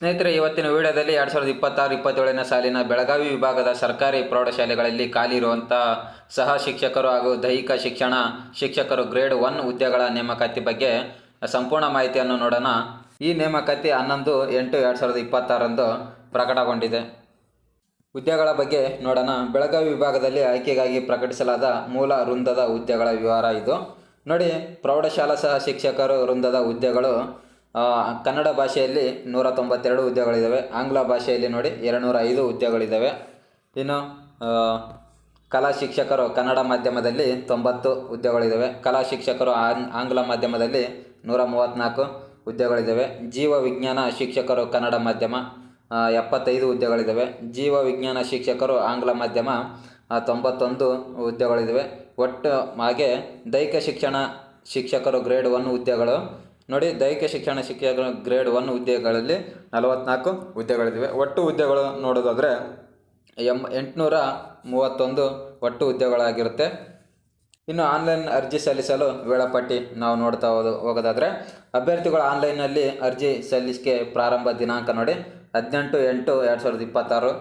ಸ್ನೇಹಿತರೆ, ಇವತ್ತಿನ ವಿಡಿಯೋದಲ್ಲಿ 2026-27ನೇ ಸಾಲಿನ ಬೆಳಗಾವಿ ವಿಭಾಗದ ಸರ್ಕಾರಿ ಪ್ರೌಢಶಾಲೆಗಳಲ್ಲಿ ಖಾಲಿ ಇರುವಂಥ ಸಹ ಶಿಕ್ಷಕರು ಹಾಗೂ ದೈಹಿಕ ಶಿಕ್ಷಣ ಶಿಕ್ಷಕರು ಗ್ರೇಡ್ 1 ಹುದ್ದೆಗಳ ನೇಮಕಾತಿ ಬಗ್ಗೆ ಸಂಪೂರ್ಣ ಮಾಹಿತಿಯನ್ನು ನೋಡೋಣ. ಈ ನೇಮಕಾತಿ 11/8/2026 ಪ್ರಕಟಗೊಂಡಿದೆ. ಹುದ್ದೆಗಳ ಬಗ್ಗೆ ನೋಡೋಣ. ಬೆಳಗಾವಿ ವಿಭಾಗದಲ್ಲಿ ಆಯ್ಕೆಗಾಗಿ ಪ್ರಕಟಿಸಲಾದ ಮೂಲ ವೃಂದದ ಹುದ್ದೆಗಳ ವಿವರ ಇದು. ನೋಡಿ, ಪ್ರೌಢಶಾಲಾ ಸಹ ಶಿಕ್ಷಕರು ವೃಂದದ ಹುದ್ದೆಗಳು ಕನ್ನಡ ಭಾಷೆಯಲ್ಲಿ 192 ಹುದ್ದೆಗಳಿದ್ದಾವೆ. ಆಂಗ್ಲ ಭಾಷೆಯಲ್ಲಿ ನೋಡಿ 205 ಹುದ್ದೆಗಳಿದ್ದಾವೆ. ಇನ್ನು ಕಲಾ ಶಿಕ್ಷಕರು ಕನ್ನಡ ಮಾಧ್ಯಮದಲ್ಲಿ 90 ಹುದ್ದೆಗಳಿದ್ದಾವೆ. ಕಲಾ ಶಿಕ್ಷಕರು ಆಂಗ್ಲ ಮಾಧ್ಯಮದಲ್ಲಿ 134 ಹುದ್ದೆಗಳಿದ್ದಾವೆ. ಜೀವ ವಿಜ್ಞಾನ ಶಿಕ್ಷಕರು ಕನ್ನಡ ಮಾಧ್ಯಮ 75 ಹುದ್ದೆಗಳಿದ್ದಾವೆ. ಜೀವ ವಿಜ್ಞಾನ ಶಿಕ್ಷಕರು ಆಂಗ್ಲ ಮಾಧ್ಯಮ 91 ಹುದ್ದೆಗಳಿದ್ದಾವೆ. ಒಟ್ಟು ಹಾಗೆ ದೈಹಿಕ ಶಿಕ್ಷಣ ಶಿಕ್ಷಕರು ಗ್ರೇಡ್ 1 ಹುದ್ದೆಗಳು ನೋಡಿ, ದೈಹಿಕ ಶಿಕ್ಷಣ ಶಿಕ್ಷಕರು ಗ್ರೇಡ್ 1 ಹುದ್ದೆಗಳಲ್ಲಿ 44 ಹುದ್ದೆಗಳಿವೆ. ಒಟ್ಟು ಹುದ್ದೆಗಳು ನೋಡೋದಾದರೆ 831 ಒಟ್ಟು ಹುದ್ದೆಗಳಾಗಿರುತ್ತೆ. ಇನ್ನು ಆನ್ಲೈನ್ ಅರ್ಜಿ ಸಲ್ಲಿಸಲು ವೇಳಾಪಟ್ಟಿ ನಾವು ನೋಡ್ತಾ ಹೋಗೋದಾದರೆ, ಅಭ್ಯರ್ಥಿಗಳು ಆನ್ಲೈನಲ್ಲಿ ಅರ್ಜಿ ಸಲ್ಲಿಸಿಕೆ ಪ್ರಾರಂಭ ದಿನಾಂಕ ನೋಡಿ 18/8/2026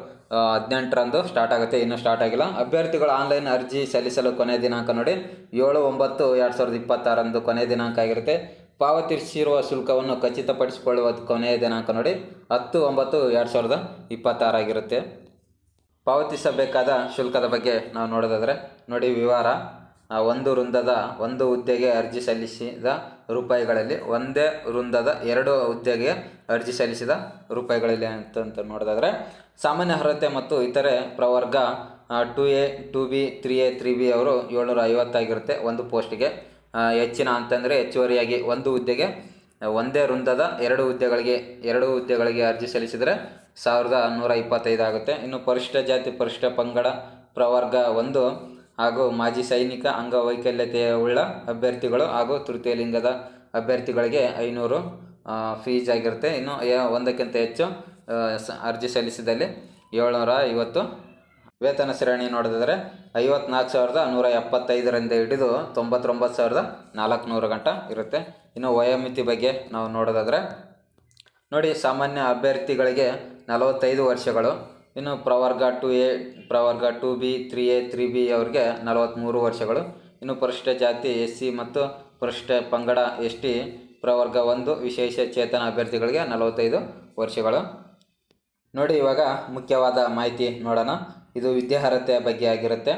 18ರಂದು ಸ್ಟಾರ್ಟ್ ಆಗುತ್ತೆ. ಇನ್ನೂ ಸ್ಟಾರ್ಟ್ ಆಗಿಲ್ಲ. ಅಭ್ಯರ್ಥಿಗಳು ಆನ್ಲೈನ್ ಅರ್ಜಿ ಸಲ್ಲಿಸಲು ಕೊನೆಯ ದಿನಾಂಕ ನೋಡಿ 7/9/2026 ಕೊನೆಯ ದಿನಾಂಕ ಆಗಿರುತ್ತೆ. ಪಾವತಿಸಿರುವ ಶುಲ್ಕವನ್ನು ಖಚಿತಪಡಿಸಿಕೊಳ್ಳುವ ಕೊನೆಯ ದಿನಾಂಕ ನೋಡಿ 10/9/2026 ಆಗಿರುತ್ತೆ. ಪಾವತಿಸಬೇಕಾದ ಶುಲ್ಕದ ಬಗ್ಗೆ ನಾವು ನೋಡೋದಾದರೆ ನೋಡಿ, ವಿವರ ಒಂದು ವೃಂದದ ಒಂದು ಹುದ್ದೆಗೆ ಅರ್ಜಿ ಸಲ್ಲಿಸಿದ ರೂಪಾಯಿಗಳಲ್ಲಿ, ಒಂದೇ ವೃಂದದ 2 ಹುದ್ದೆಗೆ ಅರ್ಜಿ ಸಲ್ಲಿಸಿದ ರೂಪಾಯಿಗಳಲ್ಲಿ ಅಂತ ನೋಡೋದಾದರೆ, ಸಾಮಾನ್ಯ ಅರ್ಹತೆ ಮತ್ತು ಇತರೆ ಪ್ರವರ್ಗ 2A 2B 3A 3B ಅವರು 750 ಆಗಿರುತ್ತೆ ಒಂದು ಪೋಸ್ಟ್ಗೆ. ಹೆಚ್ಚಿನ ಅಂತಂದರೆ ಹೆಚ್ಚುವರಿಯಾಗಿ ಒಂದು ಹುದ್ದೆಗೆ ಒಂದೇ ವೃಂದದ 2 ಹುದ್ದೆಗಳಿಗೆ ಅರ್ಜಿ ಸಲ್ಲಿಸಿದರೆ 1125 ಆಗುತ್ತೆ. ಇನ್ನು ಪರಿಶಿಷ್ಟ ಜಾತಿ ಪರಿಶಿಷ್ಟ ಪಂಗಡ ಪ್ರವರ್ಗ 1 ಹಾಗೂ ಮಾಜಿ ಸೈನಿಕ ಅಂಗವೈಕಲ್ಯತೆಯುಳ್ಳ ಅಭ್ಯರ್ಥಿಗಳು ಹಾಗೂ ತೃತೀಯ ಲಿಂಗದ ಅಭ್ಯರ್ಥಿಗಳಿಗೆ 500 ಫೀಸ್ ಆಗಿರುತ್ತೆ. ಇನ್ನು ಒಂದಕ್ಕಿಂತ ಹೆಚ್ಚು ಅರ್ಜಿ ಸಲ್ಲಿಸಿದಲ್ಲಿ 750. ವೇತನ ಶ್ರೇಣಿ ನೋಡಿದ್ರೆ 54,175ರಿಂದ ಹಿಡಿದು 99,400 ಗಂಟ ಇರುತ್ತೆ. ಇನ್ನು ವಯೋಮಿತಿ ಬಗ್ಗೆ ನಾವು ನೋಡೋದಾದರೆ ನೋಡಿ, ಸಾಮಾನ್ಯ ಅಭ್ಯರ್ಥಿಗಳಿಗೆ 45 ವರ್ಷಗಳು. ಇನ್ನು ಪ್ರವರ್ಗ 2A ಪ್ರವರ್ಗ 2B 3A 3B ಅವರಿಗೆ 43 ವರ್ಷಗಳು. ಇನ್ನು ಪರಿಶಿಷ್ಟ ಜಾತಿ SC ಮತ್ತು ಪರಿಶಿಷ್ಟ ಪಂಗಡ ST ಪ್ರವರ್ಗ 1 ವಿಶೇಷ ಚೇತನ ಅಭ್ಯರ್ಥಿಗಳಿಗೆ 45 ವರ್ಷಗಳು. ನೋಡಿ, ಇವಾಗ ಮುಖ್ಯವಾದ ಮಾಹಿತಿ ನೋಡೋಣ. ಇದು ವಿದ್ಯಾರ್ಹತೆಯ ಬಗ್ಗೆ ಆಗಿರುತ್ತೆ.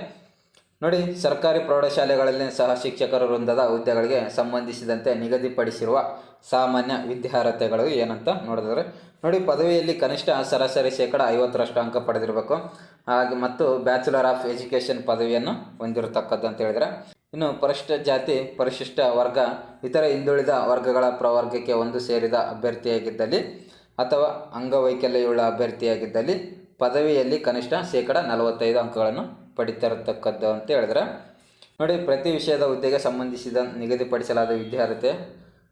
ನೋಡಿ, ಸರ್ಕಾರಿ ಪ್ರೌಢಶಾಲೆಗಳಲ್ಲಿ ಸಹ ಶಿಕ್ಷಕರ ವೃಂದದ ಹುದ್ದೆಗಳಿಗೆ ಸಂಬಂಧಿಸಿದಂತೆ ನಿಗದಿಪಡಿಸಿರುವ ಸಾಮಾನ್ಯ ವಿದ್ಯಾರ್ಹತೆಗಳು ಏನಂತ ನೋಡಿದ್ರೆ ನೋಡಿ, ಪದವಿಯಲ್ಲಿ ಕನಿಷ್ಠ ಸರಾಸರಿ 50% ಅಂಕ ಪಡೆದಿರಬೇಕು. ಹಾಗೆ ಮತ್ತು ಬ್ಯಾಚುಲರ್ ಆಫ್ ಎಜುಕೇಷನ್ ಪದವಿಯನ್ನು ಹೊಂದಿರತಕ್ಕದ್ದು ಅಂತ ಹೇಳಿದರೆ, ಇನ್ನು ಪರಿಶಿಷ್ಟ ಜಾತಿ ಪರಿಶಿಷ್ಟ ವರ್ಗ ಇತರ ಹಿಂದುಳಿದ ವರ್ಗಗಳ ಪ್ರವರ್ಗಕ್ಕೆ ಒಂದು ಸೇರಿದ ಅಭ್ಯರ್ಥಿಯಾಗಿದ್ದಲ್ಲಿ ಅಥವಾ ಅಂಗವೈಕಲ್ಯವುಳ್ಳ ಅಭ್ಯರ್ಥಿಯಾಗಿದ್ದಲ್ಲಿ ಪದವಿಯಲ್ಲಿ ಕನಿಷ್ಠ 45% ಅಂಕಗಳನ್ನು ಪಡಿತಿರತಕ್ಕದ್ದು ಅಂತ ಹೇಳಿದ್ರೆ ನೋಡಿ, ಪ್ರತಿ ವಿಷಯದ ಹುದ್ದೆಗೆ ಸಂಬಂಧಿಸಿದ ನಿಗದಿಪಡಿಸಲಾದ ವಿದ್ಯಾರ್ಹತೆ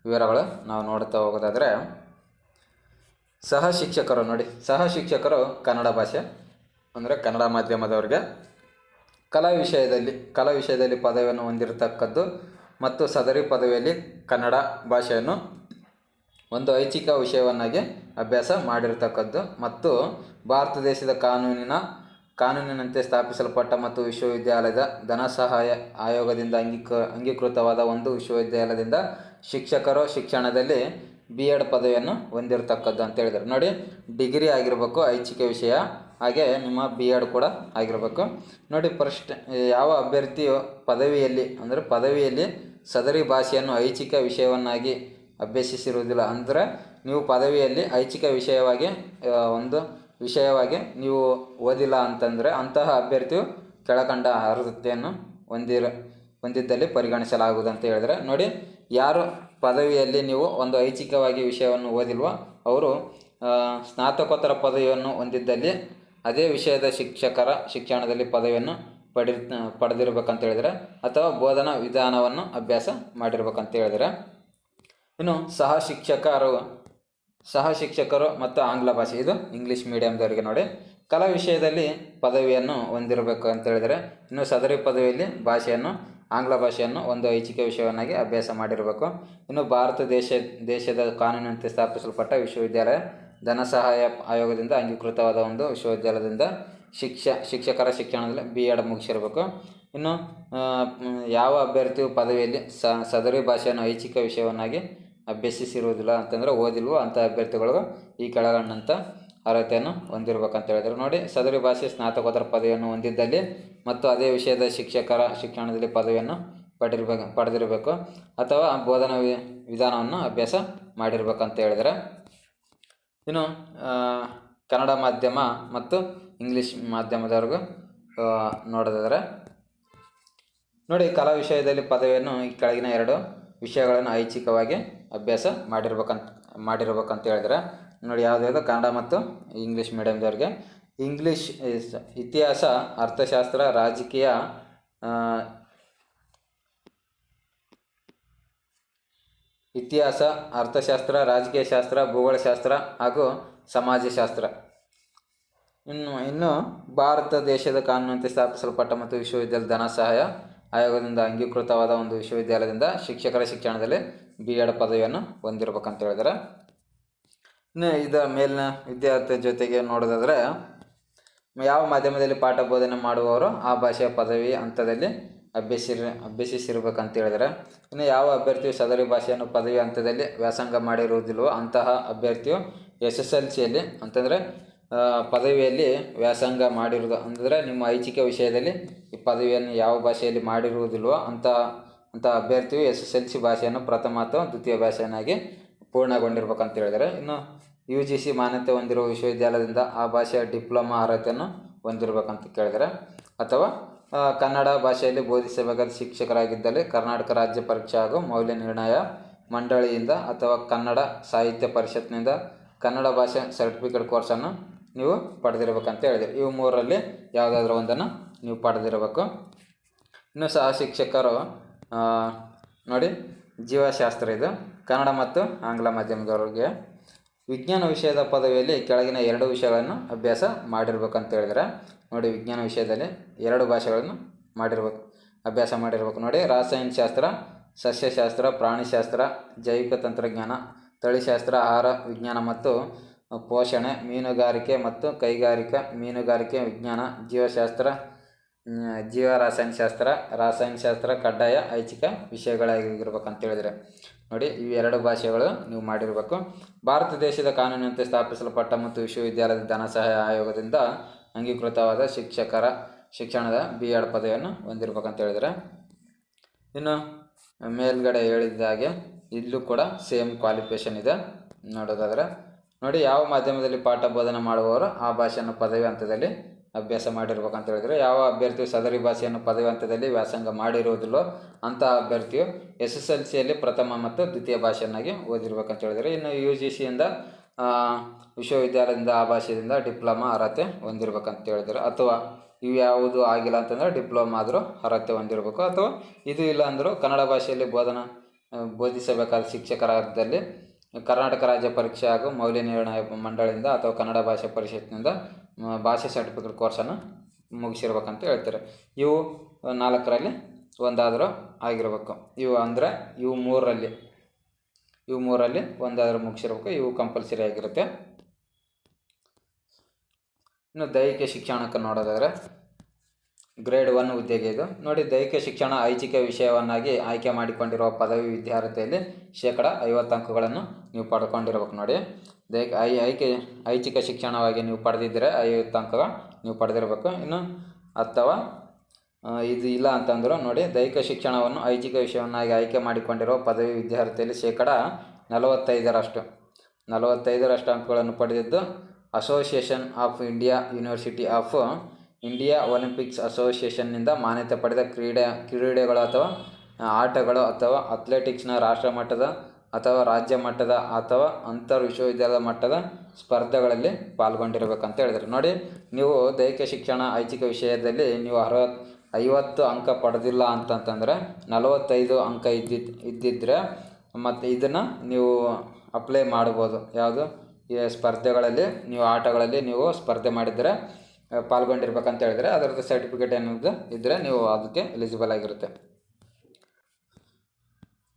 ವಿವರಗಳು ನಾವು ನೋಡ್ತಾ ಹೋಗೋದಾದರೆ, ಸಹ ಶಿಕ್ಷಕರು ನೋಡಿ, ಸಹ ಶಿಕ್ಷಕರು ಕನ್ನಡ ಭಾಷೆ ಅಂದರೆ ಕನ್ನಡ ಮಾಧ್ಯಮದವರಿಗೆ ಕಲಾ ವಿಷಯದಲ್ಲಿ ಪದವಿಯನ್ನು ಹೊಂದಿರತಕ್ಕದ್ದು ಮತ್ತು ಸದರಿ ಪದವಿಯಲ್ಲಿ ಕನ್ನಡ ಭಾಷೆಯನ್ನು ಒಂದು ಐಚ್ಛಿಕ ವಿಷಯವನ್ನಾಗಿ ಅಭ್ಯಾಸ ಮಾಡಿರತಕ್ಕದ್ದು ಮತ್ತು ಭಾರತ ದೇಶದ ಕಾನೂನಿನಂತೆ ಸ್ಥಾಪಿಸಲ್ಪಟ್ಟ ಮತ್ತು ವಿಶ್ವವಿದ್ಯಾಲಯದ ಧನಸಹಾಯ ಆಯೋಗದಿಂದ ಅಂಗೀಕೃತವಾದ ಒಂದು ವಿಶ್ವವಿದ್ಯಾಲಯದಿಂದ ಶಿಕ್ಷಕರು ಶಿಕ್ಷಣದಲ್ಲಿ B.Ed ಪದವಿಯನ್ನು ಹೊಂದಿರತಕ್ಕದ್ದು ಅಂತ ಹೇಳಿದ್ದಾರೆ. ನೋಡಿ, ಡಿಗ್ರಿ ಆಗಿರಬೇಕು ಐಚ್ಛಿಕ ವಿಷಯ, ಹಾಗೆ ನಿಮ್ಮ B.Ed ಕೂಡ ಆಗಿರಬೇಕು. ನೋಡಿ, ಯಾವ ಅಭ್ಯರ್ಥಿಯು ಪದವಿಯಲ್ಲಿ ಸದರಿ ಭಾಷೆಯನ್ನು ಐಚ್ಛಿಕ ವಿಷಯವನ್ನಾಗಿ ಅಭ್ಯಸಿಸಿರುವುದಿಲ್ಲ ಅಂದರೆ ನೀವು ಪದವಿಯಲ್ಲಿ ಐಚ್ಛಿಕ ಒಂದು ವಿಷಯವಾಗಿ ನೀವು ಓದಿಲ್ಲ ಅಂತಂದರೆ ಅಂತಹ ಅಭ್ಯರ್ಥಿಯು ಕೆಳಕಂಡ ಅರ್ಹತೆಯನ್ನು ಹೊಂದಿದ್ದಲ್ಲಿ ಪರಿಗಣಿಸಲಾಗುವುದು ಅಂತ ಹೇಳಿದರೆ ನೋಡಿ, ಯಾರು ಪದವಿಯಲ್ಲಿ ನೀವು ಒಂದು ಐಚ್ಛಿಕವಾಗಿ ವಿಷಯವನ್ನು ಓದಿಲ್ವೋ ಅವರು ಸ್ನಾತಕೋತ್ತರ ಪದವಿಯನ್ನು ಹೊಂದಿದ್ದಲ್ಲಿ ಅದೇ ವಿಷಯದ ಶಿಕ್ಷಕರ ಶಿಕ್ಷಣದಲ್ಲಿ ಪದವಿಯನ್ನು ಪಡೆದಿರಬೇಕಂತ ಹೇಳಿದರೆ ಅಥವಾ ಬೋಧನಾ ವಿಧಾನವನ್ನು ಅಭ್ಯಾಸ ಮಾಡಿರ್ಬೇಕಂತ ಹೇಳಿದರೆ, ಇನ್ನು ಸಹ ಶಿಕ್ಷಕರು ಮತ್ತು ಆಂಗ್ಲ ಭಾಷೆ ಇದು ಇಂಗ್ಲೀಷ್ ಮೀಡಿಯಮ್ದವರಿಗೆ ನೋಡಿ, ಕಲಾ ವಿಷಯದಲ್ಲಿ ಪದವಿಯನ್ನು ಹೊಂದಿರಬೇಕು ಅಂತ ಹೇಳಿದರೆ, ಇನ್ನು ಸದರಿ ಪದವಿಯಲ್ಲಿ ಆಂಗ್ಲ ಭಾಷೆಯನ್ನು ಒಂದು ಐಚ್ಛಿಕ ವಿಷಯವನ್ನಾಗಿ ಅಭ್ಯಾಸ ಮಾಡಿರಬೇಕು. ಇನ್ನು ಭಾರತ ದೇಶದ ಕಾನೂನಿನಂತೆ ಸ್ಥಾಪಿಸಲ್ಪಟ್ಟ ವಿಶ್ವವಿದ್ಯಾಲಯ ಧನ ಸಹಾಯ ಆಯೋಗದಿಂದ ಅಂಗೀಕೃತವಾದ ಒಂದು ವಿಶ್ವವಿದ್ಯಾಲಯದಿಂದ ಶಿಕ್ಷಕರ ಶಿಕ್ಷಣದಲ್ಲಿ B.Ed ಮುಗಿಸಿರಬೇಕು. ಇನ್ನು ಯಾವ ಅಭ್ಯರ್ಥಿಯು ಪದವಿಯಲ್ಲಿ ಸದರಿ ಭಾಷೆಯನ್ನು ಐಚ್ಛಿಕ ವಿಷಯವನ್ನಾಗಿ ಅಭ್ಯಸಿಸಿರುವುದಿಲ್ಲ ಅಂತಂದರೆ ಓದಿಲ್ವೋ ಅಂಥ ಅಭ್ಯರ್ಥಿಗಳು ಈ ಕೆಳಗಂಡಂಥ ಅರ್ಹತೆಯನ್ನು ಹೊಂದಿರಬೇಕಂತ ಹೇಳಿದರು. ನೋಡಿ, ಸದರಿ ಭಾಷೆ ಸ್ನಾತಕೋತ್ತರ ಪದವಿಯನ್ನು ಹೊಂದಿದ್ದಲ್ಲಿ ಮತ್ತು ಅದೇ ವಿಷಯದ ಶಿಕ್ಷಕರ ಶಿಕ್ಷಣದಲ್ಲಿ ಪದವಿಯನ್ನು ಪಡೆದಿರಬೇಕು ಅಥವಾ ಬೋಧನಾ ವಿಧಾನವನ್ನು ಅಭ್ಯಾಸ ಮಾಡಿರ್ಬೇಕಂತ ಹೇಳಿದರೆ. ಇನ್ನು ಕನ್ನಡ ಮಾಧ್ಯಮ ಮತ್ತು ಇಂಗ್ಲೀಷ್ ಮಾಧ್ಯಮದವ್ರಿಗೂ ನೋಡೋದಾದರೆ ನೋಡಿ, ಕಲಾ ವಿಷಯದಲ್ಲಿ ಪದವಿಯನ್ನು ಈ ಕೆಳಗಿನ 2 ವಿಷಯಗಳನ್ನು ಐಚ್ಛಿಕವಾಗಿ ಅಭ್ಯಾಸ ಮಾಡಿರ್ಬೇಕಂತ ಹೇಳಿದರೆ ನೋಡಿ, ಯಾವುದ್ಯಾವುದು ಕನ್ನಡ ಮತ್ತು ಇಂಗ್ಲೀಷ್ ಮೀಡಿಯಮ್ದವ್ರಿಗೆ ಇಂಗ್ಲೀಷ್ ಇತಿಹಾಸ, ಅರ್ಥಶಾಸ್ತ್ರ, ರಾಜಕೀಯ, ಶಾಸ್ತ್ರ, ಭೂಗೋಳಶಾಸ್ತ್ರ ಹಾಗೂ ಸಮಾಜಶಾಸ್ತ್ರ. ಇನ್ನು ಭಾರತ ದೇಶದ ಕಾನೂನಿನಂತೆ ಸ್ಥಾಪಿಸಲ್ಪಟ್ಟ ಮತ್ತು ವಿಶ್ವವಿದ್ಯಾಲಯ ಧನ ಸಹಾಯ ಆಯೋಗದಿಂದ ಅಂಗೀಕೃತವಾದ ಒಂದು ವಿಶ್ವವಿದ್ಯಾಲಯದಿಂದ ಶಿಕ್ಷಕರ ಶಿಕ್ಷಣದಲ್ಲಿ B.Ed ಪದವಿಯನ್ನು ಹೊಂದಿರಬೇಕಂತ ಹೇಳಿದರೆ. ಇನ್ನು ಇದರ ಮೇಲಿನ ವಿದ್ಯಾರ್ಥಿ ಜೊತೆಗೆ ನೋಡೋದಾದರೆ ಯಾವ ಮಾಧ್ಯಮದಲ್ಲಿ ಪಾಠ ಬೋಧನೆ ಮಾಡುವವರು ಆ ಭಾಷೆಯ ಪದವಿ ಹಂತದಲ್ಲಿ ಅಭ್ಯಸಿಸಿರ್ಬೇಕಂತ ಹೇಳಿದರೆ. ಇನ್ನು ಯಾವ ಅಭ್ಯರ್ಥಿಯು ಸದರಿ ಭಾಷೆಯನ್ನು ಪದವಿ ಹಂತದಲ್ಲಿ ವ್ಯಾಸಂಗ ಮಾಡಿರುವುದಿಲ್ಲವೋ ಅಂತಹ ಅಭ್ಯರ್ಥಿಯು SSLCಯಲ್ಲಿ ಅಂತಂದರೆ ಪದವಿಯಲ್ಲಿ ವ್ಯಾಸಂಗ ಮಾಡಿರುವುದು ಅಂದರೆ ನಿಮ್ಮ ಐಚ್ಛಿಕ ವಿಷಯದಲ್ಲಿ ಈ ಪದವಿಯನ್ನು ಯಾವ ಭಾಷೆಯಲ್ಲಿ ಮಾಡಿರುವುದಿಲ್ವೋ ಅಂಥ ಅಭ್ಯರ್ಥಿಯು SSLC ಭಾಷೆಯನ್ನು ಪ್ರಥಮ ಅಥವಾ ದ್ವಿತೀಯ ಭಾಷೆಯನ್ನಾಗಿ ಪೂರ್ಣಗೊಂಡಿರ್ಬೇಕಂತ ಹೇಳಿದರೆ. ಇನ್ನು UGC ಮಾನ್ಯತೆ ಹೊಂದಿರುವ ವಿಶ್ವವಿದ್ಯಾಲಯದಿಂದ ಆ ಭಾಷೆಯ ಡಿಪ್ಲೊಮಾ ಅರ್ಹತೆಯನ್ನು ಹೊಂದಿರಬೇಕಂತ ಕೇಳಿದರೆ, ಅಥವಾ ಕನ್ನಡ ಭಾಷೆಯಲ್ಲಿ ಬೋಧಿಸಬೇಕಾದ ಶಿಕ್ಷಕರಾಗಿದ್ದಲ್ಲಿ ಕರ್ನಾಟಕ ರಾಜ್ಯ ಪರೀಕ್ಷೆ ಹಾಗೂ ಮೌಲ್ಯ ನಿರ್ಣಯ ಮಂಡಳಿಯಿಂದ ಅಥವಾ ಕನ್ನಡ ಸಾಹಿತ್ಯ ಪರಿಷತ್ನಿಂದ ಕನ್ನಡ ಭಾಷೆ ಸರ್ಟಿಫಿಕೇಟ್ ಕೋರ್ಸನ್ನು ನೀವು ಪಡೆದಿರಬೇಕಂತ ಹೇಳಿದೆ. ಇವು 3ರಲ್ಲಿ ಯಾವುದಾದ್ರೂ ಒಂದನ್ನು ನೀವು ಪಡೆದಿರಬೇಕು. ಇನ್ನು ಸಹ ಶಿಕ್ಷಕರು ನೋಡಿ, ಜೀವಶಾಸ್ತ್ರ ಇದು ಕನ್ನಡ ಮತ್ತು ಆಂಗ್ಲ ಮಾಧ್ಯಮದವರಿಗೆ ವಿಜ್ಞಾನ ವಿಷಯದ ಪದವಿಯಲ್ಲಿ ಕೆಳಗಿನ 2 ವಿಷಯಗಳನ್ನು ಅಭ್ಯಾಸ ಮಾಡಿರ್ಬೇಕಂತ ಹೇಳಿದರೆ ನೋಡಿ, ವಿಜ್ಞಾನ ವಿಷಯದಲ್ಲಿ 2 ಭಾಷೆಗಳನ್ನು ಅಭ್ಯಾಸ ಮಾಡಿರ್ಬೇಕು. ನೋಡಿ, ರಾಸಾಯನಶಾಸ್ತ್ರ, ಸಸ್ಯಶಾಸ್ತ್ರ, ಪ್ರಾಣಿಶಾಸ್ತ್ರ, ಜೈವಿಕ ತಂತ್ರಜ್ಞಾನ, ತಳಿಶಾಸ್ತ್ರ, ಆಹಾರ ವಿಜ್ಞಾನ ಮತ್ತು ಪೋಷಣೆ, ಮೀನುಗಾರಿಕೆ ಮತ್ತು ಕೈಗಾರಿಕಾ ಮೀನುಗಾರಿಕೆ ವಿಜ್ಞಾನ, ಜೀವಶಾಸ್ತ್ರ, ರಾಸಾಯನಶಾಸ್ತ್ರ ಕಡ್ಡಾಯ ಐಚ್ಛಿಕ ವಿಷಯಗಳಾಗಿರ್ಬೇಕಂತ ಹೇಳಿದರೆ ನೋಡಿ, ಈ 2 ಭಾಷೆಗಳು ನೀವು ಮಾಡಿರಬೇಕು. ಭಾರತ ದೇಶದ ಕಾನೂನಿನಂತೆ ಸ್ಥಾಪಿಸಲ್ಪಟ್ಟ ಮತ್ತು ವಿಶ್ವವಿದ್ಯಾಲಯದ ಧನ ಸಹಾಯ ಆಯೋಗದಿಂದ ಅಂಗೀಕೃತವಾದ ಶಿಕ್ಷಕರ ಶಿಕ್ಷಣದ B.Ed ಪದವಿಯನ್ನು ಹೊಂದಿರಬೇಕಂತ ಹೇಳಿದರೆ. ಇನ್ನು ಮೇಲ್ಗಡೆ ಹೇಳಿದ ಹಾಗೆ ಇಲ್ಲೂ ಕೂಡ ಸೇಮ್ ಕ್ವಾಲಿಫಿಕೇಷನ್ ಇದೆ. ನೋಡೋದಾದರೆ ನೋಡಿ, ಯಾವ ಮಾಧ್ಯಮದಲ್ಲಿ ಪಾಠ ಬೋಧನೆ ಮಾಡುವವರು ಆ ಭಾಷೆಯನ್ನು ಪದವಿ ಹಂತದಲ್ಲಿ ಅಭ್ಯಾಸ ಮಾಡಿರ್ಬೇಕಂತ ಹೇಳಿದರೆ, ಯಾವ ಅಭ್ಯರ್ಥಿಯು ಸದರಿ ಭಾಷೆಯನ್ನು ಪದವಿ ಹಂತದಲ್ಲಿ ವ್ಯಾಸಂಗ ಮಾಡಿರುವುದಿಲ್ಲೋ ಅಂತಹ ಅಭ್ಯರ್ಥಿಯು SSLCಯಲ್ಲಿ ಪ್ರಥಮ ಮತ್ತು ದ್ವಿತೀಯ ಭಾಷೆಯನ್ನಾಗಿ ಓದಿರ್ಬೇಕಂತ ಹೇಳಿದರೆ. ಇನ್ನು UGCಯಿಂದ ವಿಶ್ವವಿದ್ಯಾಲಯದಿಂದ ಆ ಭಾಷೆಯಿಂದ ಡಿಪ್ಲೊಮಾ ಅರ್ಹತೆ ಹೊಂದಿರಬೇಕಂತ ಹೇಳಿದರೆ, ಅಥವಾ ಇವು ಯಾವುದು ಆಗಿಲ್ಲ ಅಂತಂದರೆ ಡಿಪ್ಲೊಮಾ ಆದರೂ ಅರ್ಹತೆ ಹೊಂದಿರಬೇಕು, ಅಥವಾ ಇದು ಇಲ್ಲ ಅಂದರೂ ಕನ್ನಡ ಭಾಷೆಯಲ್ಲಿ ಬೋಧಿಸಬೇಕಾದ ಶಿಕ್ಷಕರಾದಲ್ಲಿ ಕರ್ನಾಟಕ ರಾಜ್ಯ ಪರೀಕ್ಷೆ ಹಾಗೂ ಮೌಲ್ಯ ನಿರ್ಣಯ ಮಂಡಳಿಯಿಂದ ಅಥವಾ ಕನ್ನಡ ಭಾಷಾ ಪರಿಷತ್ನಿಂದ ಭಾಷೆ ಸರ್ಟಿಫಿಕೇಟ್ ಕೋರ್ಸನ್ನು ಮುಗಿಸಿರ್ಬೇಕಂತ ಹೇಳ್ತಾರೆ. ಇವು 4ರಲ್ಲಿ ಒಂದಾದರೂ ಆಗಿರಬೇಕು. ಇವು ಅಂದರೆ ಇವು 3ರಲ್ಲಿ ಒಂದಾದರೂ ಮುಗಿಸಿರ್ಬೇಕು. ಇವು ಕಂಪಲ್ಸರಿ ಆಗಿರುತ್ತೆ. ಇನ್ನು ದೈಹಿಕ ಶಿಕ್ಷಣಕ್ಕೆ ನೋಡೋದಾದರೆ ಗ್ರೇಡ್ 1 ಹುದ್ದೆಗೆ ಇದು ನೋಡಿ, ದೈಹಿಕ ಶಿಕ್ಷಣ ಐಚ್ಛಿಕ ವಿಷಯವನ್ನಾಗಿ ಆಯ್ಕೆ ಮಾಡಿಕೊಂಡಿರುವ ಪದವಿ ವಿದ್ಯಾರ್ಥಿಯಲ್ಲಿ 50% ಅಂಕಗಳನ್ನು ನೀವು ಪಡ್ಕೊಂಡಿರ್ಬೇಕು. ನೋಡಿ, ಐಚ್ಛಿಕ ಶಿಕ್ಷಣವಾಗಿ ನೀವು ಪಡೆದಿದ್ದರೆ 50 ಅಂಕ ನೀವು ಪಡೆದಿರಬೇಕು. ಇನ್ನು ಅಥವಾ ಇದು ಇಲ್ಲ ಅಂತಂದರೂ ನೋಡಿ, ದೈಹಿಕ ಶಿಕ್ಷಣವನ್ನು ಐಚ್ಛಿಕ ವಿಷಯವನ್ನಾಗಿ ಆಯ್ಕೆ ಮಾಡಿಕೊಂಡಿರುವ ಪದವಿ ವಿದ್ಯಾರ್ಥಿಯಲ್ಲಿ 45% ಅಂಕಗಳನ್ನು ಪಡೆದಿದ್ದು association of India university of India olympics ಅಸೋಸಿಯೇಷನ್ನಿಂದ ಮಾನ್ಯತೆ ಪಡೆದ ಕ್ರೀಡೆಗಳು ಅಥವಾ ಆಟಗಳು ಅಥವಾ ಅಥ್ಲೆಟಿಕ್ಸ್ನ ರಾಷ್ಟ್ರ ಮಟ್ಟದ ಅಥವಾ ರಾಜ್ಯ ಮಟ್ಟದ ಅಥವಾ ಅಂತರ್ ವಿಶ್ವವಿದ್ಯಾಲಯ ಮಟ್ಟದ ಸ್ಪರ್ಧೆಗಳಲ್ಲಿ ಪಾಲ್ಗೊಂಡಿರಬೇಕಂತ ಹೇಳಿದರು. ನೋಡಿ, ನೀವು ದೈಹಿಕ ಶಿಕ್ಷಣ ಐಚ್ಛಿಕ ವಿಷಯದಲ್ಲಿ ನೀವು 50 ಅಂಕ ಪಡೆದಿಲ್ಲ ಅಂತಂತಂದರೆ 45 ಅಂಕ ಇದ್ದಿದ್ದರೆ ಮತ್ತು ಇದನ್ನು ನೀವು ಅಪ್ಲೈ ಮಾಡ್ಬೋದು. ಯಾವುದು ಈ ಸ್ಪರ್ಧೆಗಳಲ್ಲಿ ನೀವು ಆಟಗಳಲ್ಲಿ ನೀವು ಸ್ಪರ್ಧೆ ಮಾಡಿದರೆ ಪಾಲ್ಗೊಂಡಿರ್ಬೇಕಂತ ಹೇಳಿದರೆ ಅದರದ್ದು ಸರ್ಟಿಫಿಕೇಟ್ ಏನಿದೆ ಇದ್ದರೆ ನೀವು ಅದಕ್ಕೆ ಎಲಿಜಿಬಲ್ ಆಗಿರುತ್ತೆ.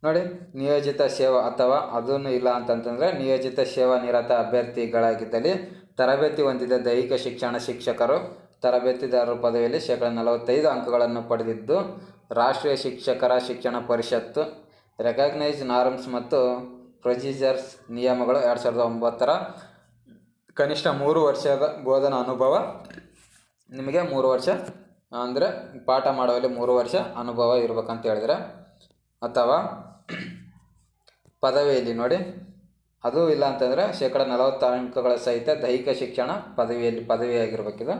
ನೋಡಿ, ನಿಯೋಜಿತ ಸೇವಾ ಅಥವಾ ಅದನ್ನು ಇಲ್ಲ ಅಂತಂತಂದರೆ ನಿಯೋಜಿತ ಸೇವಾ ನಿರತ ಅಭ್ಯರ್ಥಿಗಳಾಗಿದ್ದಲ್ಲಿ ತರಬೇತಿ ಹೊಂದಿದ ದೈಹಿಕ ಶಿಕ್ಷಣ ಶಿಕ್ಷಕರು ತರಬೇತಿದಾರರ ಪದವಿಯಲ್ಲಿ 45% ಅಂಕಗಳನ್ನು ಪಡೆದಿದ್ದು ರಾಷ್ಟ್ರೀಯ ಶಿಕ್ಷಕರ ಶಿಕ್ಷಣ ಪರಿಷತ್ತು ರೆಕಗ್ನೈಸ್ ನಾರ್ಮ್ಸ್ ಮತ್ತು ಪ್ರೊಸೀಜರ್ಸ್ ನಿಯಮಗಳು 2009ರ ಕನಿಷ್ಠ 3 ವರ್ಷದ ಬೋಧನಾ ಅನುಭವ, ನಿಮಗೆ 3 ವರ್ಷ ಅಂದರೆ ಪಾಠ ಮಾಡುವಲ್ಲಿ 3 ವರ್ಷ ಅನುಭವ ಇರಬೇಕಂತ ಹೇಳಿದರೆ, ಅಥವಾ ಪದವಿಯಲ್ಲಿ ನೋಡಿ ಅದು ಇಲ್ಲ ಅಂತಂದರೆ 40 ಅಂಕಗಳ ಸಹಿತ ದೈಹಿಕ ಶಿಕ್ಷಣ ಪದವಿಯಾಗಿರಬೇಕಿದೆ.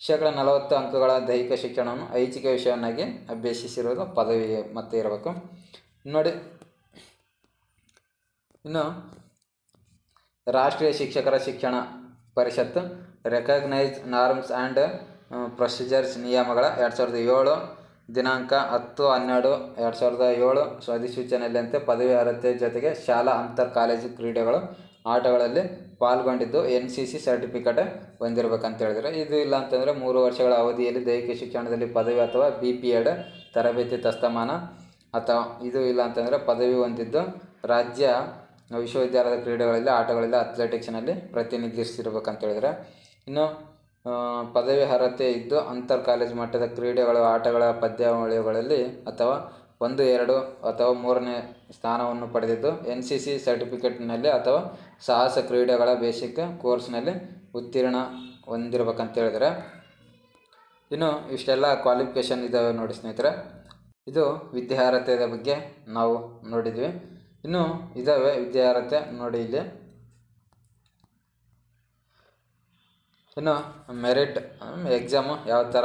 40 ಅಂಕಗಳ ದೈಹಿಕ ಶಿಕ್ಷಣವನ್ನು ಐಚ್ಛಿಕ ವಿಷಯವನ್ನಾಗಿ ಅಭ್ಯಸಿಸಿರೋದು ಪದವಿ ಮತ್ತೆ ಇರಬೇಕು. ನೋಡಿ, ಇನ್ನು ರಾಷ್ಟ್ರೀಯ ಶಿಕ್ಷಕರ ಶಿಕ್ಷಣ ಪರಿಷತ್ತು ರೆಕಗ್ನೈಸ್ ನಾರ್ಮ್ಸ್ ಆ್ಯಂಡ್ ಪ್ರೊಸೀಜರ್ಸ್ ನಿಯಮಗಳ 2007 ದಿನಾಂಕ 10/12/2007 ಅಧಿಸೂಚನೆಯಂತೆ ಪದವಿ ಅರ್ಹತೆ ಜೊತೆಗೆ ಶಾಲಾ ಅಂತರ್ ಕಾಲೇಜು ಕ್ರೀಡೆಗಳು ಆಟಗಳಲ್ಲಿ ಪಾಲ್ಗೊಂಡಿದ್ದು NCC ಸರ್ಟಿಫಿಕೇಟ್ ಹೊಂದಿರಬೇಕಂತ ಹೇಳಿದರೆ, ಇದು ಇಲ್ಲ ಅಂತಂದರೆ 3 ವರ್ಷಗಳ ಅವಧಿಯಲ್ಲಿ ದೈಹಿಕ ಶಿಕ್ಷಣದಲ್ಲಿ ಪದವಿ ಅಥವಾ BPEd ತರಬೇತಿ ತಸ್ತಮಾನ, ಅಥವಾ ಇದು ಇಲ್ಲ ಅಂತಂದರೆ ಪದವಿ ಹೊಂದಿದ್ದು ರಾಜ್ಯ ವಿಶ್ವವಿದ್ಯಾಲಯದ ಕ್ರೀಡೆಗಳಲ್ಲಿ ಆಟಗಳಲ್ಲಿ ಅಥ್ಲೆಟಿಕ್ಸ್ನಲ್ಲಿ ಪ್ರತಿನಿಧಿಸಿರ್ಬೇಕಂತ ಹೇಳಿದರೆ, ಇನ್ನು ಪದವಿ ಅರ್ಹತೆ ಇದ್ದು ಅಂತರ್ ಕಾಲೇಜು ಮಟ್ಟದ ಕ್ರೀಡೆಗಳು ಆಟಗಳ ಪಂದ್ಯಾವಳಿಗಳಲ್ಲಿ ಅಥವಾ 1, 2 ಅಥವಾ 3ನೇ ಸ್ಥಾನವನ್ನು ಪಡೆದಿದ್ದು NCC ಸರ್ಟಿಫಿಕೇಟ್ನಲ್ಲಿ ಅಥವಾ ಸಾಹಸ ಕ್ರೀಡೆಗಳ ಬೇಸಿಕ್ ಕೋರ್ಸ್ನಲ್ಲಿ ಉತ್ತೀರ್ಣ ಹೊಂದಿರಬೇಕಂತ ಹೇಳಿದರೆ, ಇನ್ನು ಇಷ್ಟೆಲ್ಲ ಕ್ವಾಲಿಫಿಕೇಷನ್ ಇದ್ದಾವೆ ನೋಡಿ ಸ್ನೇಹಿತರೆ. ಇದು ವಿದ್ಯಾರ್ಹತೆಯ ಬಗ್ಗೆ ನಾವು ನೋಡಿದ್ವಿ. ಇನ್ನು ಇದ್ದಾವೆ ವಿದ್ಯಾರ್ಹತೆ ನೋಡಿ ಇಲ್ಲಿ. ಇನ್ನು ಮೆರಿಟ್ ಎಕ್ಸಾಮು ಯಾವ ಥರ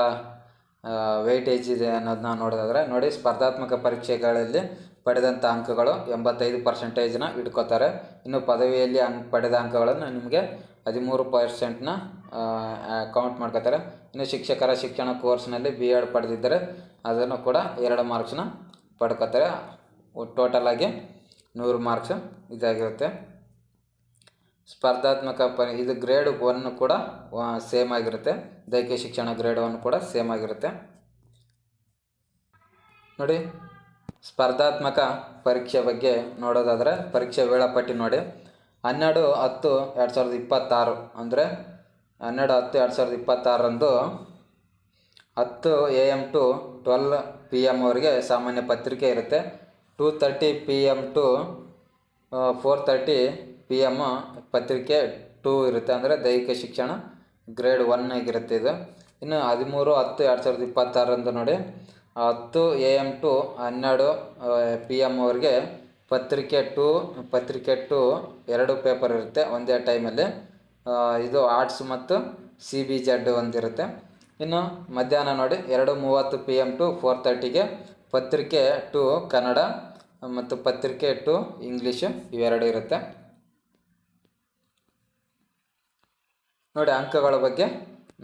ವೆಯ್ಟೇಜ್ ಇದೆ ಅನ್ನೋದನ್ನ ನೋಡೋದಾದರೆ ನೋಡಿ, ಸ್ಪರ್ಧಾತ್ಮಕ ಪರೀಕ್ಷೆಗಳಲ್ಲಿ ಪಡೆದಂಥ ಅಂಕಗಳು 85% ಇಟ್ಕೋತಾರೆ. ಇನ್ನು ಪದವಿಯಲ್ಲಿ ಪಡೆದ ಅಂಕಗಳನ್ನು ನಿಮಗೆ 13% ಕೌಂಟ್ ಮಾಡ್ಕೋತಾರೆ. ಇನ್ನು ಶಿಕ್ಷಕರ ಶಿಕ್ಷಣ ಕೋರ್ಸ್ನಲ್ಲಿ BEd ಪಡೆದಿದ್ದರೆ ಅದನ್ನು ಕೂಡ 2 ಮಾರ್ಕ್ಸ್ನ ಪಡ್ಕೋತಾರೆ. ಟೋಟಲಾಗಿ 100 ಮಾರ್ಕ್ಸ್ ಇದಾಗಿರುತ್ತೆ. ಸ್ಪರ್ಧಾತ್ಮಕ ಇದು ಗ್ರೇಡ್ 1 ಕೂಡ ಸೇಮ್ ಆಗಿರುತ್ತೆ. ದೈಹಿಕ ಶಿಕ್ಷಣ ಗ್ರೇಡ್ 1 ಕೂಡ ಸೇಮ್ ಆಗಿರುತ್ತೆ. ನೋಡಿ, ಸ್ಪರ್ಧಾತ್ಮಕ ಪರೀಕ್ಷೆ ಬಗ್ಗೆ ನೋಡೋದಾದರೆ ಪರೀಕ್ಷೆ ವೇಳಾಪಟ್ಟಿ ನೋಡಿ, 12/10/2026 ಅಂದರೆ 12/10/2026ರಂದು 10 AM to 12 PM ಅವರಿಗೆ ಸಾಮಾನ್ಯ ಪತ್ರಿಕೆ ಇರುತ್ತೆ. 2:30 PM to 4:30 PM ಪತ್ರಿಕೆ 2 ಇರುತ್ತೆ, ಅಂದರೆ ದೈಹಿಕ ಶಿಕ್ಷಣ ಗ್ರೇಡ್ 1 ಆಗಿರುತ್ತೆ ಇದು. ಇನ್ನು 13/10/2026ರಂದು ನೋಡಿ, 10 AM to 12 PM ಅವರಿಗೆ ಪತ್ರಿಕೆ 2 2 ಪೇಪರ್ ಇರುತ್ತೆ ಒಂದೇ ಟೈಮಲ್ಲಿ. ಇದು ಆರ್ಟ್ಸ್ ಮತ್ತು CBZ ಒಂದಿರುತ್ತೆ. ಇನ್ನು ಮಧ್ಯಾಹ್ನ ನೋಡಿ 2:30 PM to 4:30ಗೆ ಪತ್ರಿಕೆ 2 ಕನ್ನಡ ಮತ್ತು ಪತ್ರಿಕೆ 2 ಇಂಗ್ಲೀಷು ಇವೆರಡು ಇರುತ್ತೆ. ನೋಡಿ, ಅಂಕಗಳ ಬಗ್ಗೆ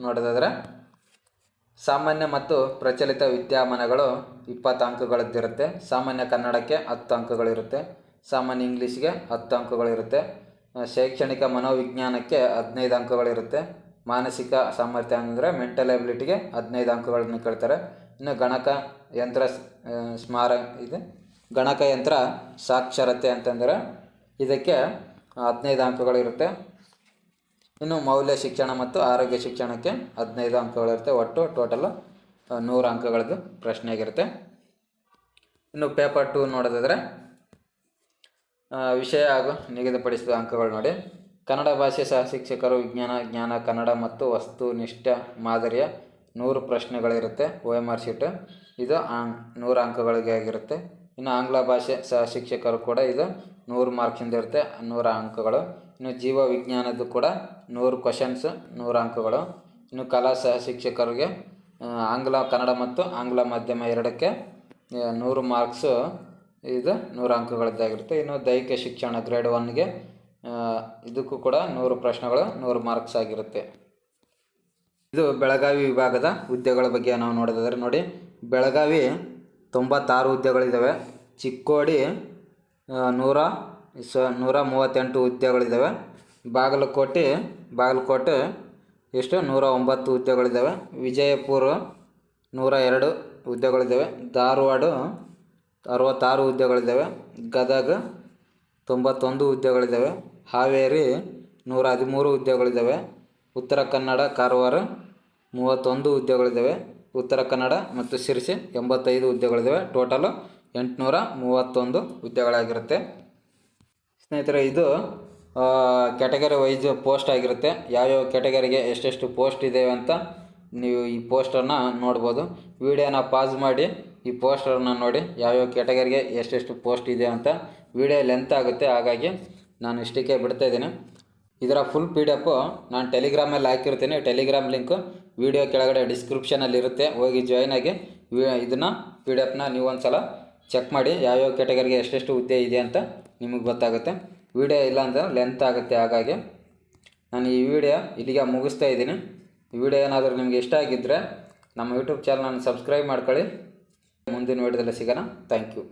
ನೋಡೋದಾದರೆ ಸಾಮಾನ್ಯ ಮತ್ತು ಪ್ರಚಲಿತ ವಿದ್ಯಮಾನಗಳು 20 ಅಂಕಗಳದ್ದಿರುತ್ತೆ. ಸಾಮಾನ್ಯ ಕನ್ನಡಕ್ಕೆ 10 ಅಂಕಗಳಿರುತ್ತೆ. ಸಾಮಾನ್ಯ ಇಂಗ್ಲೀಷ್ಗೆ 10 ಅಂಕಗಳಿರುತ್ತೆ. ಶೈಕ್ಷಣಿಕ ಮನೋವಿಜ್ಞಾನಕ್ಕೆ 15 ಅಂಕಗಳಿರುತ್ತೆ. ಮಾನಸಿಕ ಸಾಮರ್ಥ್ಯ ಅಂದರೆ ಮೆಂಟಲ್ ಎಬಿಲಿಟಿಗೆ 15 ಅಂಕಗಳನ್ನು ಕೇಳ್ತಾರೆ. ಇನ್ನು ಗಣಕಯಂತ್ರ ಸಾಕ್ಷರತೆ ಅಂತಂದರೆ ಇದಕ್ಕೆ 15 ಅಂಕಗಳಿರುತ್ತೆ. ಇನ್ನು ಮೌಲ್ಯ ಶಿಕ್ಷಣ ಮತ್ತು ಆರೋಗ್ಯ ಶಿಕ್ಷಣಕ್ಕೆ 15 ಅಂಕಗಳಿರುತ್ತೆ. ಒಟ್ಟು ಟೋಟಲ್ 100 ಅಂಕಗಳದ್ದು ಪ್ರಶ್ನೆ ಆಗಿರುತ್ತೆ. ಇನ್ನು ಪೇಪರ್ 2 ನೋಡೋದಾದರೆ ವಿಷಯ ಹಾಗೂ ನಿಗದಿಪಡಿಸಿದ ಅಂಕಗಳು ನೋಡಿ, ಕನ್ನಡ ಭಾಷೆ ಸಹ ಶಿಕ್ಷಕರು ವಿಜ್ಞಾನ ಜ್ಞಾನ ಕನ್ನಡ ಮತ್ತು ವಸ್ತುನಿಷ್ಠ ಮಾದರಿಯ 100 ಪ್ರಶ್ನೆಗಳಿರುತ್ತೆ. OMR ಶೀಟ್ ಇದು 100 ಅಂಕಗಳಿಗೆ ಆಗಿರುತ್ತೆ. ಇನ್ನು ಆಂಗ್ಲ ಭಾಷೆ ಸಹ ಶಿಕ್ಷಕರು ಕೂಡ ಇದು 100 ಮಾರ್ಕ್ಸಿಂದ ಇರುತ್ತೆ, 100 ಅಂಕಗಳು. ಇನ್ನು ಜೀವ ವಿಜ್ಞಾನದ್ದು ಕೂಡ 100 ಕ್ವಶನ್ಸ್, 100 ಅಂಕಗಳು. ಇನ್ನು ಕಲಾ ಸಹ ಶಿಕ್ಷಕರಿಗೆ ಕನ್ನಡ ಮತ್ತು ಆಂಗ್ಲ ಮಾಧ್ಯಮ ಎರಡಕ್ಕೆ 100 ಮಾರ್ಕ್ಸು, ಇದು 100 ಅಂಕಗಳದ್ದಾಗಿರುತ್ತೆ. ಇನ್ನು ದೈಹಿಕ ಶಿಕ್ಷಣ ಗ್ರೇಡ್ 1ಗೆ ಇದಕ್ಕೂ ಕೂಡ 100 ಪ್ರಶ್ನೆಗಳು, 100 ಮಾರ್ಕ್ಸ್ ಆಗಿರುತ್ತೆ. ಇದು ಬೆಳಗಾವಿ ವಿಭಾಗದ ಹುದ್ದೆಗಳ ಬಗ್ಗೆ ನಾವು ನೋಡೋದಾದರೆ ನೋಡಿ, ಬೆಳಗಾವಿ 96 ಹುದ್ದೆಗಳಿದ್ದಾವೆ. ಚಿಕ್ಕೋಡಿ 138 ಹುದ್ದೆಗಳಿದ್ದಾವೆ. ಬಾಗಲಕೋಟೆ ಎಷ್ಟು 109 ಹುದ್ದೆಗಳಿದ್ದಾವೆ. ವಿಜಯಪುರ 102 ಹುದ್ದೆಗಳಿದ್ದಾವೆ. ಧಾರವಾಡ 66 ಹುದ್ದೆಗಳಿದ್ದಾವೆ. ಗದಗ 91 ಹುದ್ದೆಗಳಿದ್ದಾವೆ. ಹಾವೇರಿ 113 ಹುದ್ದೆಗಳಿದ್ದಾವೆ. ಉತ್ತರ ಕನ್ನಡ ಕಾರವಾರ 31 ಹುದ್ದೆಗಳಿದ್ದಾವೆ. ಉತ್ತರ ಕನ್ನಡ ಮತ್ತು ಶಿರಸಿ 85 ಹುದ್ದೆಗಳಿದ್ದಾವೆ. ಟೋಟಲು 831 ಹುದ್ದೆಗಳಾಗಿರುತ್ತೆ. ಸ್ನೇಹಿತರೆ, ಇದು ಕ್ಯಾಟಗರಿ ವೈಸ್ ಪೋಸ್ಟ್ ಆಗಿರುತ್ತೆ. ಯಾವ್ಯಾವ ಕ್ಯಾಟಗರಿಗೆ ಎಷ್ಟೆಷ್ಟು ಪೋಸ್ಟ್ ಇದೆ ಅಂತ ನೀವು ಈ ಪೋಸ್ಟನ್ನು ನೋಡ್ಬೋದು. ವಿಡಿಯೋನ ಪಾಸ್ ಮಾಡಿ ಈ ಪೋಸ್ಟರನ್ನು ನೋಡಿ ಯಾವ್ಯಾವ ಕ್ಯಾಟಗರಿಗೆ ಎಷ್ಟೆಷ್ಟು ಪೋಸ್ಟ್ ಇದೆ ಅಂತ. ವಿಡಿಯೋ ಲೆಂತ್ ಆಗುತ್ತೆ, ಹಾಗಾಗಿ ನಾನು ಇಷ್ಟಕ್ಕೆ ಬಿಡ್ತಾಯಿದ್ದೀನಿ. ಇದರ ಫುಲ್ PDF ನಾನು ಟೆಲಿಗ್ರಾಮಲ್ಲಿ ಹಾಕಿರ್ತೀನಿ. ಟೆಲಿಗ್ರಾಮ್ ಲಿಂಕು ವಿಡಿಯೋ ಕೆಳಗಡೆ ಡಿಸ್ಕ್ರಿಪ್ಷನಲ್ಲಿ ಇರುತ್ತೆ. ಹೋಗಿ ಜಾಯ್ನ್ ಆಗಿ ಇದನ್ನು PDF ನೀವು ಒಂದು ಸಲ ಚೆಕ್ ಮಾಡಿ. ಯಾವ್ಯಾವ ಕ್ಯಾಟಗರಿಗೆ ಎಷ್ಟೆಷ್ಟು ಹುದ್ದೆ ಇದೆ ಅಂತ ನಿಮಗೆ ಗೊತ್ತಾಗುತ್ತೆ. ವಿಡಿಯೋ ಇಲ್ಲ ಅಂದರೆ ಲೆಂತ್ ಆಗುತ್ತೆ, ಹಾಗಾಗಿ ನಾನು ಈ ವಿಡಿಯೋ ಇಲ್ಲಿಗೆ ಮುಗಿಸ್ತಾ ಇದ್ದೀನಿ. ಈ ವಿಡಿಯೋ ಏನಾದರೂ ನಿಮಗೆ ಇಷ್ಟ ಆಗಿದ್ದರೆ ನಮ್ಮ ಯೂಟ್ಯೂಬ್ ಚಾನಲನ್ನು ಸಬ್ಸ್ಕ್ರೈಬ್ ಮಾಡ್ಕೊಳ್ಳಿ. ಮುಂದಿನ ವಿಡಿಯೋದಲ್ಲಿ ಸಿಗೋಣ. Thank you.